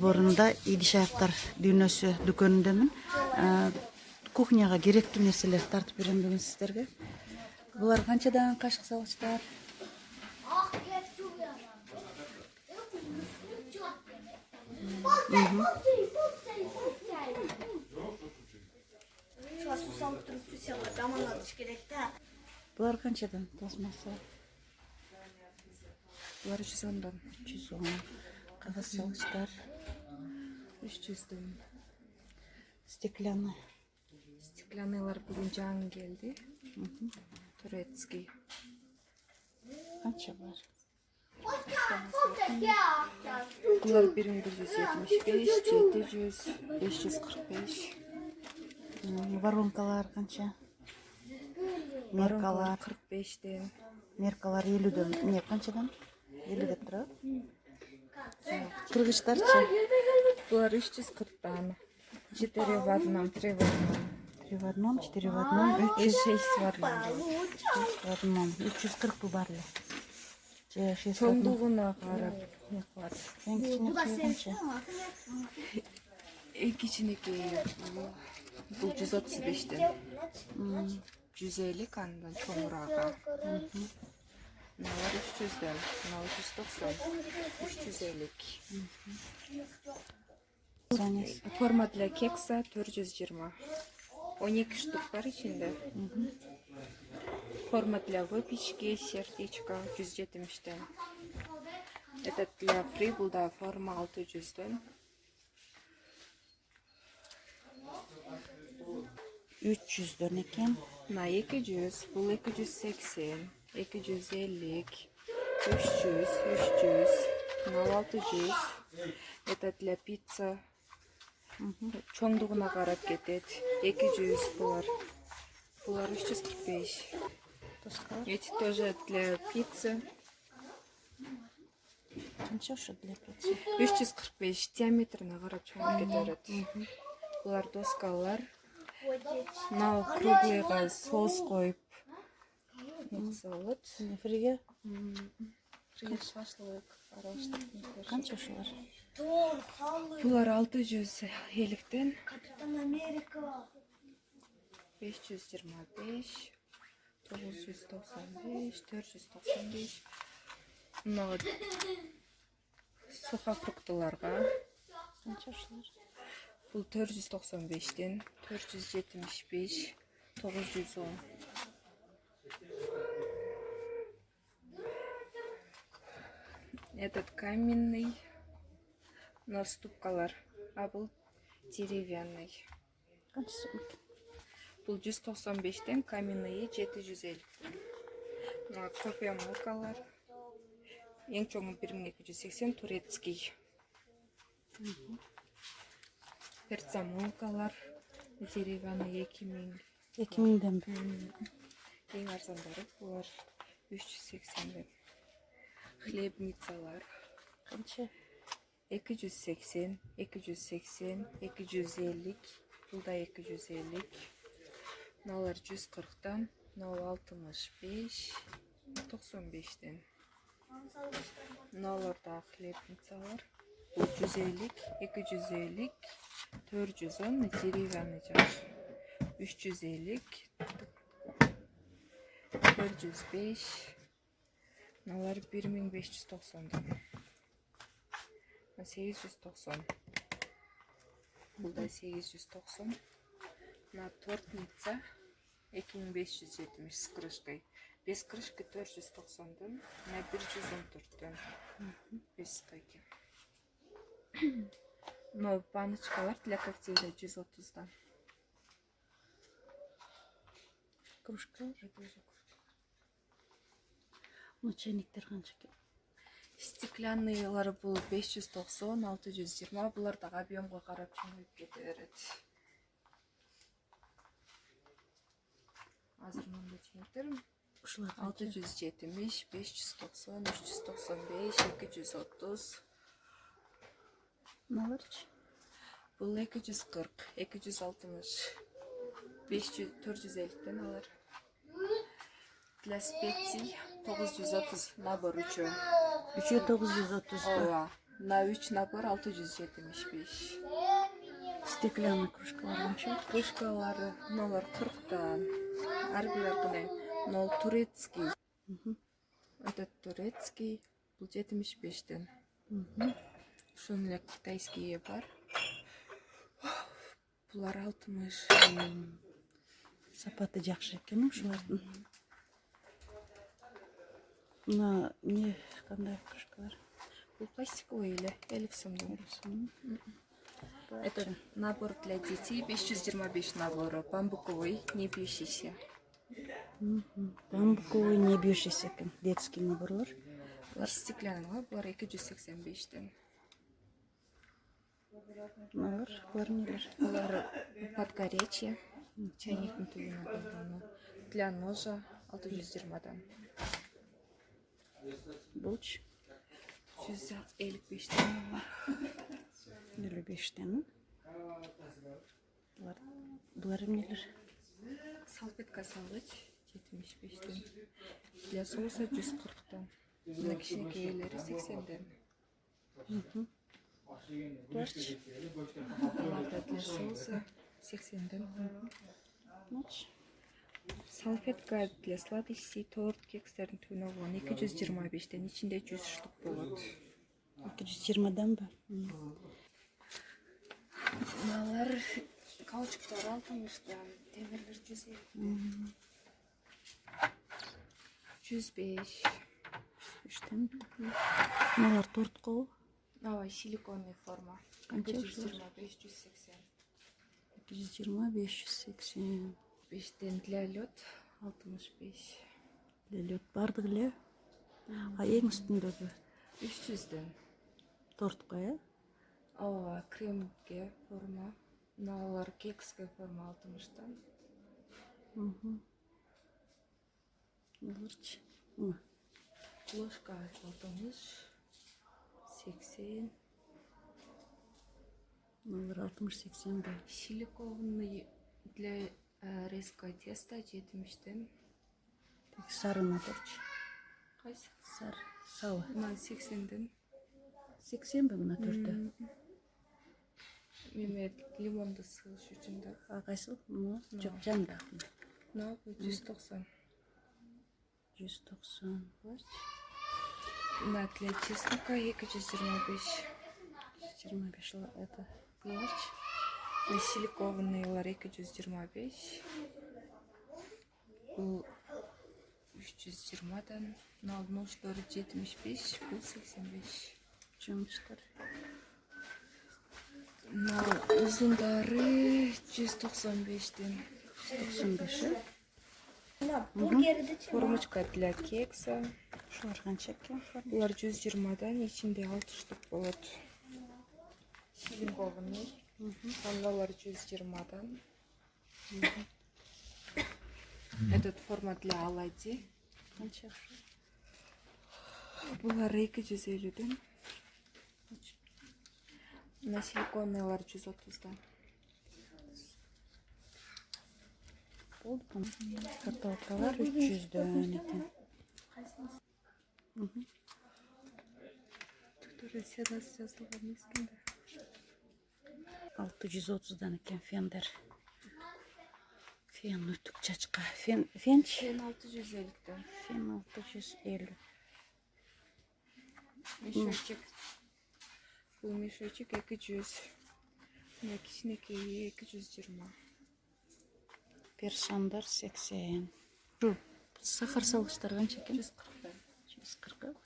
Борунда идиш аяктар дүйнөсү дүкөнүндөмүн. Кухняга керектүү нерселерди тартып берем бүгүн сиздерге. Булар канчадан кашык салгычтар? Булар канчадан пластмасса? Булар 110'dan. 110. Кагаз салгычтар 300'дөн. Стеклянный. Стеклянныйлар бүгүн жаңы келди. Турецкий. Канча бар? Булар 1175, 700, 545. Воронкалар канча? Воронкалар Меркалар. 45'ден. Меркалар 50'дөн. Не, канчадан? 50 деп турат. Кыргычтарчы? Булар 340'дан. 4 в одном, 3 в одном. 3 в одном, 4 в одном, 6 300 в одном. в одном. 340 bu барлы. Же 6 в одном. Чоңдугуна карап не кылат. Ең кичинекей канча? Эң кичинекей бул 135'ден. 150 андан чоңураага. Мыналар 300'ден, мынау 190, 350. Форма для кекса 420. 12 штук бар içinde. Форма для выпечки, сердечко 170'ден. Этот для фри, бул да форма 600'ден. 300'дөн экен. Мына 200, бул 280, 250, 300, 300, мына 600. Это для пицца. Чоңдугуна карап кетет. 200 булар. Булар 345. Эти тоже для пиццы. Канча ошо для пиццы? 345 диаметрына карап чоңуп кетерет. Булар доскалар. Мына круглыйга соус коюп кылса болот. Фриге? Шашлык, аралаштырып. Канча ошолор? Булар 650'ден. 525, 995, 495. Мына сухофруктыларга. Канча ошолор? Бул 495'ден, 475, 910. Этот каменный. На ступкалар, а бул деревянный. Канча сом? Бул 195'ден, каменный 750. Мына кофемолкалар. Эң чоңу 1280, турецкий. Перцамолкалар деревянный 2000. 2000'ден. Эң арзандары булар 380'ден. Хлебницалар Канча? 280, 280, 250, бұл да 250. Мыналар 140'дан, мынау 65, 95'ден. Мыналар да хлебницалар. Бұл 150, 250, 410, деревянный жаш. 350, 405. Мыналар 1590'дан. 890. Бұл да 890. Мына тортница 2570 с крышкой. Без крышки 490'дан. Мына 114'тен. Без стойки. Мына баночкалар для коктейля 130'дан. Кружка? Ну, чайниктер канча экен? Стеклянныйлар бул 590, 620. Булар да объемга карап чоңоюп кете берет. Азыр мында чайниктер Ушулар 670, 590, 395, 230. Мыналарчы? Бул 240, 260, 500, 450'ден алар. Для специй 930 набор үчөө. Üçü 930. Ооба. На 3 набор 675. Стеклянный кружкалар канча? Кружкалары 0,40-тан. Арбир 0 турецкий. Этот турецкий бұл 75-тен. Шон эле китайский бар. Булар 60. Сапаты жакшы экен ушулардын. Мына не кандай кружкалар? Бұл пластиковый эле 50 сомдон. Это набор для детей 525 наборы. Бамбуковый, не бьющийся. Бамбуковый не бьющийся экен. Детский наборлар. Булар стеклянный, булар 285-тен. Булар нелер? Булар под горячее. Чайниктин түбүнө колдону. Для ножа 620-дан. Булч 155-тен. 55-тен. Булар эмнелер? Салфетка салгыч 75-тен. Для соуса 140-тан. Мына кичинекейлери 80-тен. Буларчы? Буларда для соуса 80-тен. Салфетка для сладостей, торт, кекстердин түбүнө болгон 225-тен. Ичинде 100 штук болот. 220-дан ба? Мыналар каучуктар 60-тан, темирлер 150. 105. 105-тен. Мыналар торт кол. Ой, силиконный форма. Канча? 225-180. 220-580. 5-тен для лед 65. Лед бардык эле. А эң үстүндөгү 300-тен. тортко, э? Ооба, кремге форма. Мыналар кекске форма 60-тан. Буларчы? Ложка 60, 80. Мыналар 60-80 ба? Силиконный для резкого теста 70-тен. Сары моторчы. Кайсы? Сары. Салы. Мына 80-тен. 80 ба мына төртө? Меме лимонду сыгыш үчүн да. А кайсы? Жок, жанда. Мына 190. 190 бар. Мына для чеснока 225. 25 это буларчы? Силиконныйлар 225. Бул 320-дан. Мына нождору 75, бул 85. Чоңчтар. Мына узундары 195-тен. 195, э? Формочка для кекса. Ушулар канча экен? Булар 120-дан, ичинде 6 штук болот. Силиконный. Мыналар 120-дан. Этот форма для оладьи. Канча? Булар 250-ден. На силиконныйлар 130-дан. Болду. Картопкалар 300-дөн экен. Тура седас жазылган эмескен да. 630-дан экен фендер. Фен үтүк чачка. Фенч? Фен 650-ден. Фен 650. Мешочек. Бул мешочек 200. Мына кичинекейи 220. Персондар 80. Сахар салгычтар канча экен? 140-дан. 140.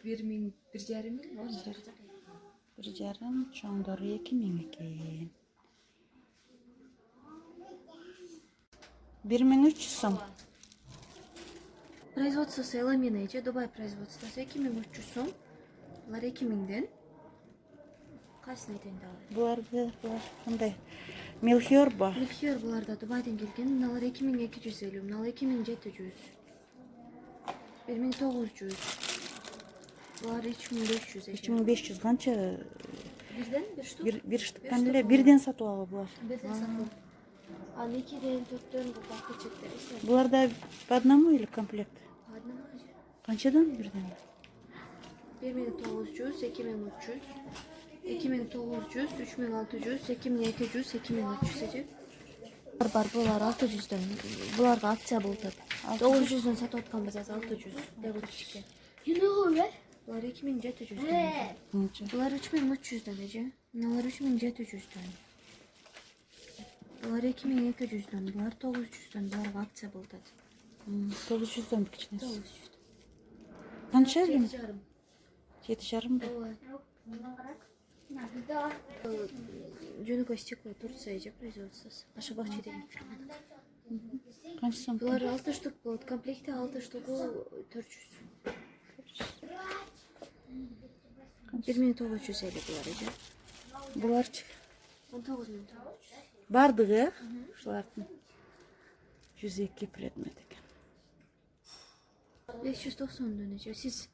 Бир миң, 1,5 миң. 1,5, чоңдору 2000 экен. 1300 сом. Производствосы Эламинейче, Дубай производствосы 2300 сом. Булар 2000-ден. Кайсын айтайын дагы? Булар кандай? Мелхиор ба? Мельхиор буларда Дубайдан келген. Мыналар 2250, мынал 2700. 1900. Булар 3500 экен. 3500 канча? Бирден бир штук. Бир штуктан эле бирден сатып алабы булар? Бирден сатып. Ал 2ден 4дөн бул пакетчектер эсеп. Буларда по одному или комплект? Одному. Канчадан бирден? 1900, 2300, 2900, 3600, 2200, 2300 ece. Бар, булар 600'дөн. Буларга акция болуп. 900'дөн сатып атканбыз азыр 600. Деп өтүшкө. Булар 2700'дөн. Bunca. Булар 3300'дөн эже. Мыналар 3700'дөн. Булар 2200'дөн. Булар 900'дөн. Буларга акция болуп. 900'den bir kiçnesi. 900. Kança gün? 7,5 mı? Жөнөкөй стекло Турция эже производствосу. Ашабакчы деген фирмада. Kança son? Булар 6 штук болот. Комплекте 6 штугу 400. 1950 булар эже. Bularçı. 19900. Bardığı. Şulardan. 102 predmet ekan. 590'dan эже. Siz